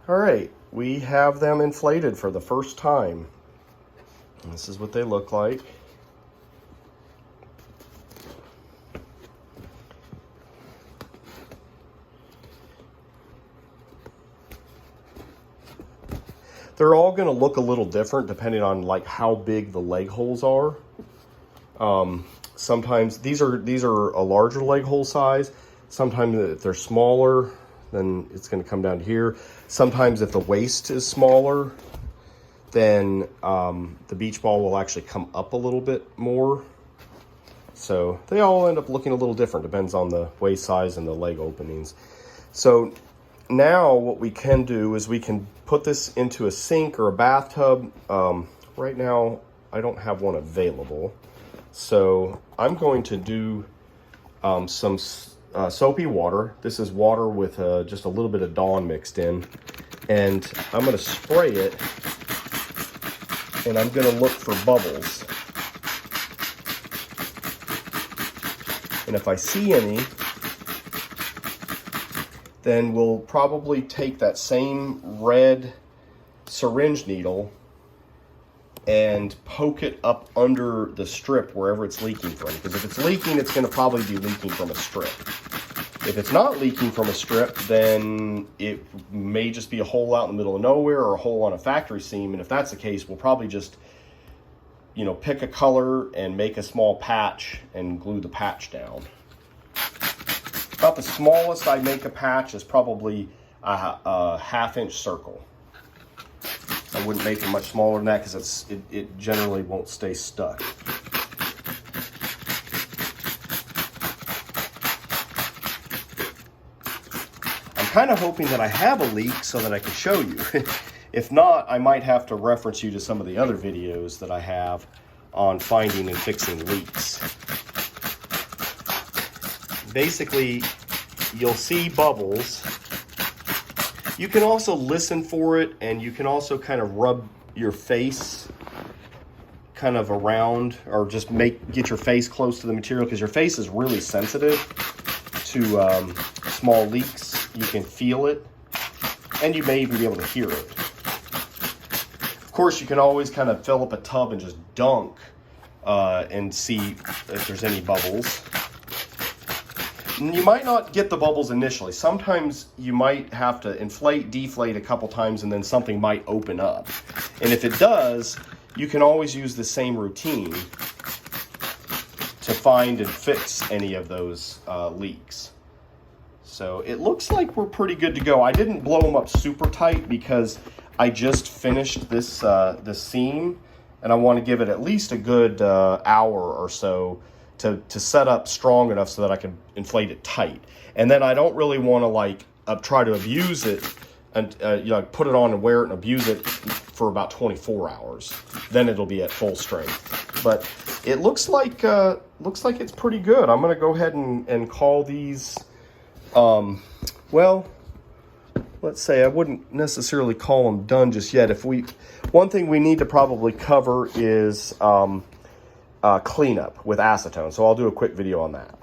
All right, we have them inflated for the first time. And this is what they look like. They're all going to look a little different depending on like how big the leg holes are. Sometimes these are a larger leg hole size. Sometimes if they're smaller, then it's going to come down here. Sometimes if the waist is smaller, then the beach ball will actually come up a little bit more. So they all end up looking a little different, depends on the waist size and the leg openings. So now what we can do is we can put this into a sink or a bathtub. Right now, I don't have one available. So I'm going to do some soapy water. This is water with just a little bit of Dawn mixed in. And I'm going to spray it. And I'm going to look for bubbles. And if I see any, then we'll probably take that same red syringe needle and poke it up under the strip wherever it's leaking from. Because if it's leaking, it's going to probably be leaking from a strip. If it's not leaking from a strip, then it may just be a hole out in the middle of nowhere or a hole on a factory seam. And if that's the case, we'll probably just, you know, pick a color and make a small patch and glue the patch down. About the smallest I make a patch is probably a half-inch circle. I wouldn't make it much smaller than that because it generally won't stay stuck. I'm kind of hoping that I have a leak so that I can show you. If not, I might have to reference you to some of the other videos that I have on finding and fixing leaks. Basically, you'll see bubbles. You can also listen for it, and you can also kind of rub your face kind of around, or just get your face close to the material, because your face is really sensitive to small leaks. You can feel it, and you may even be able to hear it. Of course, you can always kind of fill up a tub and just dunk and see if there's any bubbles. You might not get the bubbles initially. Sometimes you might have to inflate, deflate a couple times, and then something might open up. And if it does, you can always use the same routine to find and fix any of those leaks. So it looks like we're pretty good to go. I didn't blow them up super tight because I just finished this seam, and I want to give it at least a good hour or so to set up strong enough so that I can inflate it tight. And then I don't really want to like try to abuse it and you know, put it on and wear it and abuse it for about 24 hours. Then it'll be at full strength. But it looks like it's pretty good. I'm going to go ahead and call these. Well, let's say I wouldn't necessarily call them done just yet. One thing we need to probably cover is cleanup with acetone. So I'll do a quick video on that.